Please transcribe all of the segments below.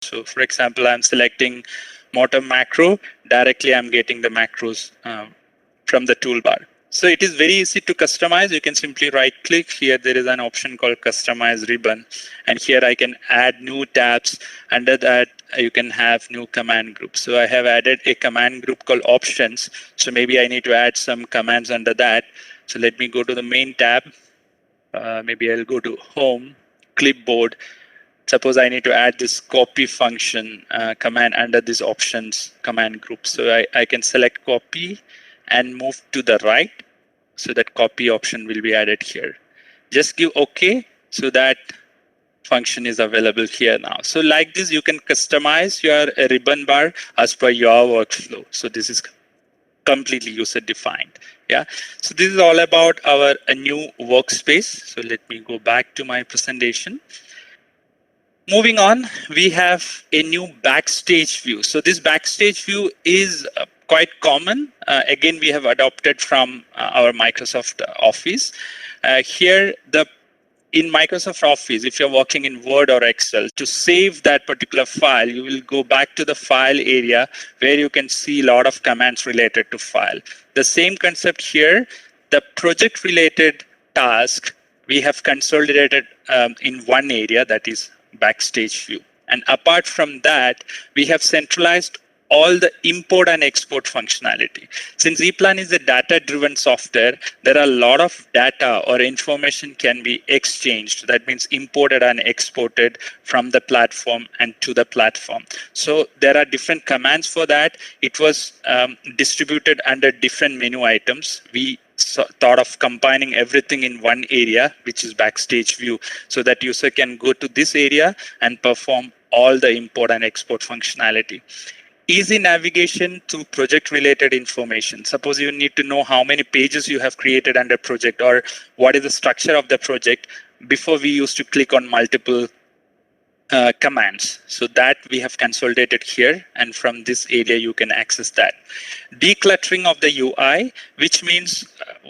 So for example, I'm selecting motor macro, directly I'm getting the macros from the toolbar. So it is very easy to customize. You can simply right click here. There is an option called customize ribbon. And here I can add new tabs. Under that, you can have new command groups. So I have added a command group called options. So maybe I need to add some commands under that. So let me go to the main tab. Maybe I'll go to home, clipboard. Suppose I need to add this copy function command under this options command group. So I can select copy and move to the right, so that copy option will be added here. Just give OK, so that function is available here now. So like this, you can customize your ribbon bar as per your workflow. So this is completely user defined. Yeah. So this is all about our new workspace. So let me go back to my presentation. Moving on, we have a new Backstage View. So this Backstage View is quite common. Again, we have adopted from our Microsoft Office. Here, in Microsoft Office, if you're working in Word or Excel, to save that particular file, you will go back to the file area where you can see a lot of commands related to file. The same concept here, the project related task, we have consolidated in one area, that is Backstage View. And apart from that, we have centralized all the import and export functionality. Since Eplan is a data-driven software, there are a lot of data or information can be exchanged. That means imported and exported from the platform and to the platform. So there are different commands for that. It was distributed under different menu items. We thought of combining everything in one area, which is Backstage View, so that user can go to this area and perform all the import and export functionality. Easy navigation to project related information. Suppose you need to know how many pages you have created under project or what is the structure of the project. Before, we used to click on multiple commands. So that we have consolidated here, and from this area you can access that. Decluttering of the UI, which means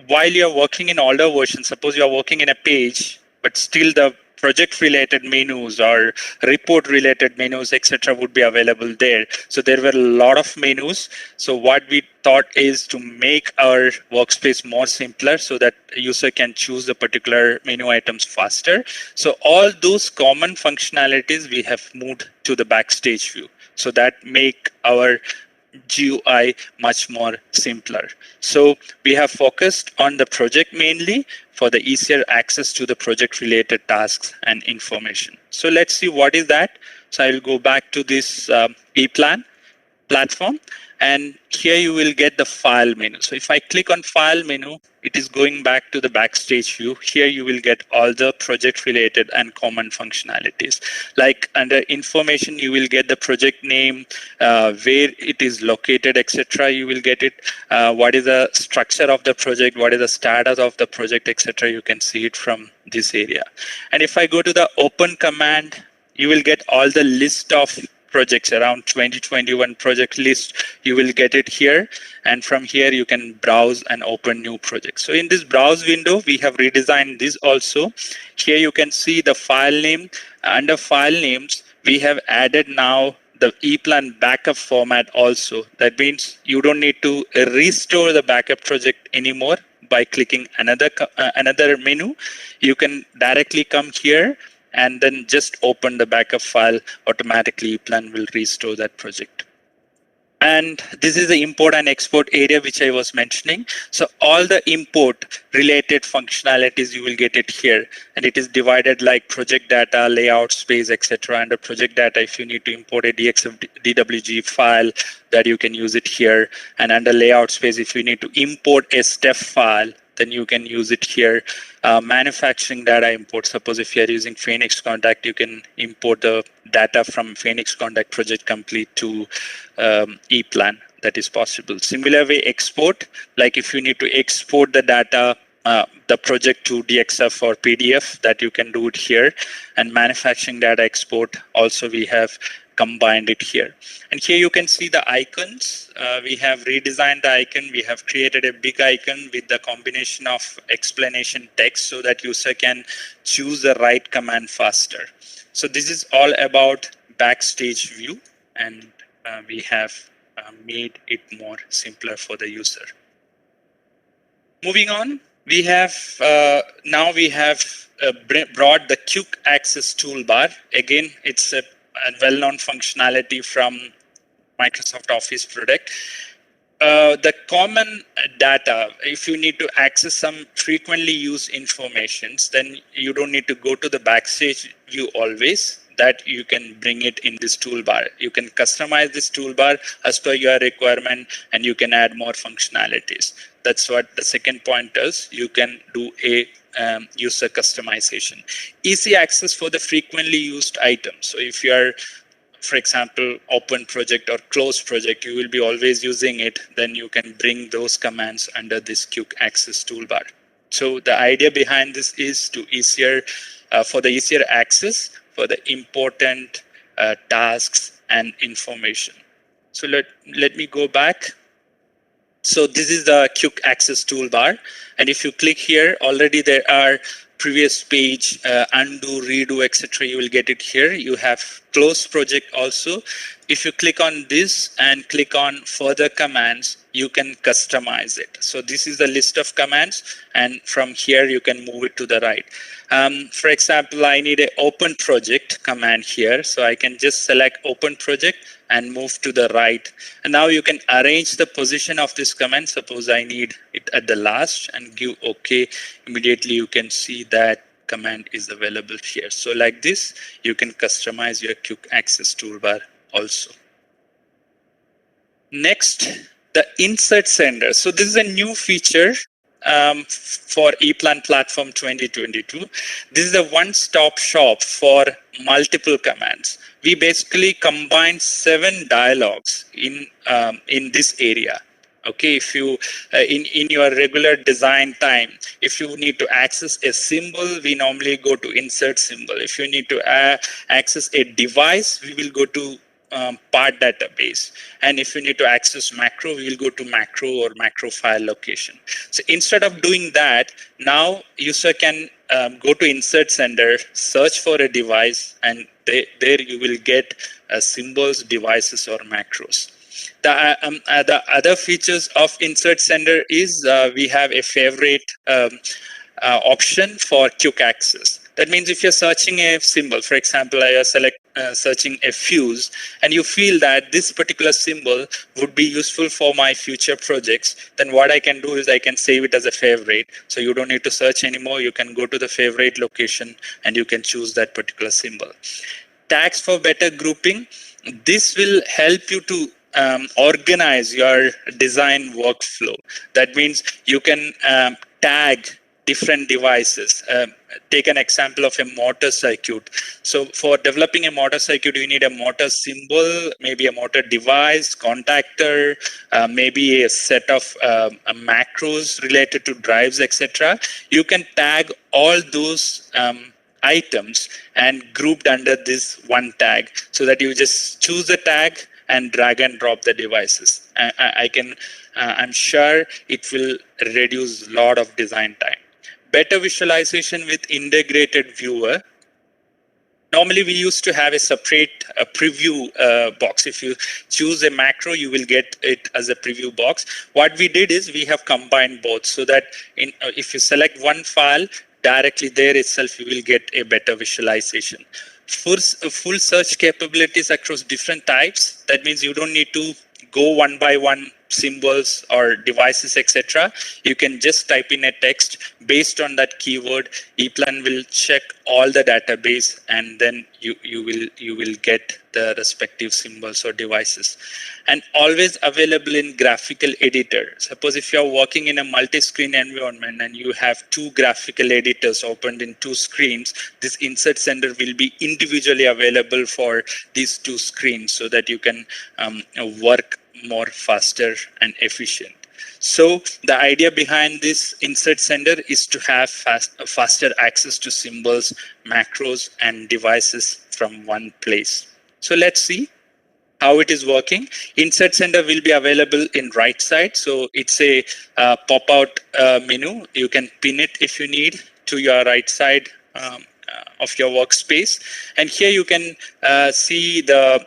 while you're working in older versions, suppose you're working in a page, but still the project related menus or report related menus, etc. would be available there. So there were a lot of menus. So what we thought is to make our workspace more simpler so that a user can choose the particular menu items faster. So all those common functionalities we have moved to the Backstage View. So that make our GUI much more simpler. So we have focused on the project mainly for the easier access to the project related tasks and information. So let's see what is that. So I will go back to this Eplan platform, and here you will get the file menu. So if I click on file menu, it is going back to the Backstage View. Here you will get all the project related and common functionalities. Like under information, you will get the project name, where it is located, etc. You will get it. What is the structure of the project? What is the status of the project, etc. You can see it from this area. And if I go to the open command, you will get all the list of projects, around 2021 project list. You will get it here, and from here you can browse and open new projects. So in this browse window, we have redesigned this also. Here you can see the file name. Under file names, we have added now the Eplan backup format also. That means you don't need to restore the backup project anymore by clicking another menu. You can directly come here and then just open the backup file. Automatically Eplan will restore that project. And this is the import and export area which I was mentioning. So all the import related functionalities, you will get it here. And it is divided like project data, layout space, etc. Under project data, if you need to import a DWG file, that you can use it here. And under layout space, if you need to import a step file, then you can use it here. Manufacturing data import. Suppose if you are using Phoenix Contact, you can import the data from Phoenix Contact project complete to Eplan. That is possible. Similar way, export. Like if you need to export the data, the project to DXF or PDF, that you can do it here. And manufacturing data export, also we have combined it here. And here you can see the icons. We have redesigned the icon. We have created a big icon with the combination of explanation text so that user can choose the right command faster. So this is all about Backstage View, and we have made it more simpler for the user. Moving on, we have now we have brought the Quick Access toolbar. Again, it's a well-known functionality from Microsoft Office product. The common data, if you need to access some frequently used informations, then you don't need to go to the Backstage View always. That you can bring it in this toolbar. You can customize this toolbar as per your requirement, and you can add more functionalities. That's what the second point is. You can do a user customization. Easy access for the frequently used items. So if you are, for example, open project or close project, you will be always using it, then you can bring those commands under this Quick Access toolbar. So the idea behind this is to for the easier access for the important tasks and information. So let me go back. So this is the Quick Access toolbar, and if you click here, already there are previous page, undo, redo, etc. You will get it here. You have close project also. If you click on this and click on further commands, you can customize it. So this is the list of commands, and from here you can move it to the right. For example, I need an open project command here, so I can just select open project and move to the right. And now you can arrange the position of this command. Suppose I need it at the last and give OK. Immediately you can see that command is available here. So like this, you can customize your Quick Access toolbar also. Next, the insert sender. So this is a new feature for Eplan platform 2022. This is a one-stop shop for multiple commands. We basically combine 7 dialogues in this area. Okay, if you in your regular design time, if you need to access a symbol, we normally go to insert symbol. If you need to access a device, we will go to part database. And if you need to access macro, we will go to macro or macro file location. So instead of doing that, now user can go to insert sender, search for a device, and there you will get symbols, devices, or macros. The other features of insert sender is we have a favorite option for Quick Access. That means if you're searching a symbol, for example, I searching a fuse, and you feel that this particular symbol would be useful for my future projects, then what I can do is I can save it as a favorite. So you don't need to search anymore. You can go to the favorite location and you can choose that particular symbol. Tags for better grouping. This will help you to organize your design workflow. That means you can tag different devices. Take an example of a motor circuit. So for developing a motor circuit, you need a motor symbol, maybe a motor device, contactor, maybe a set of macros related to drives, etc. You can tag all those items and grouped under this one tag, so that you just choose a tag and drag and drop the devices. I'm sure it will reduce a lot of design time. Better visualization with integrated viewer. Normally, we used to have a separate preview box. If you choose a macro, you will get it as a preview box. What we did is we have combined both, so that if you select one file, directly there itself, you will get a better visualization. Full search capabilities across different types. That means you don't need to go one by one symbols or devices, etc. You can just type in a text based on that keyword. Eplan will check all the database, and then you will get the respective symbols or devices. And always available in graphical editor. Suppose if you are working in a multi-screen environment and you have 2 graphical editors opened in 2 screens, this insert sender will be individually available for these 2 screens, so that you can work more faster and efficient. So the idea behind this insert sender is to have faster access to symbols, macros, and devices from one place. So let's see how it is working. Insert sender will be available in right side. So it's a pop-out menu. You can pin it if you need to your right side of your workspace. And here you can see the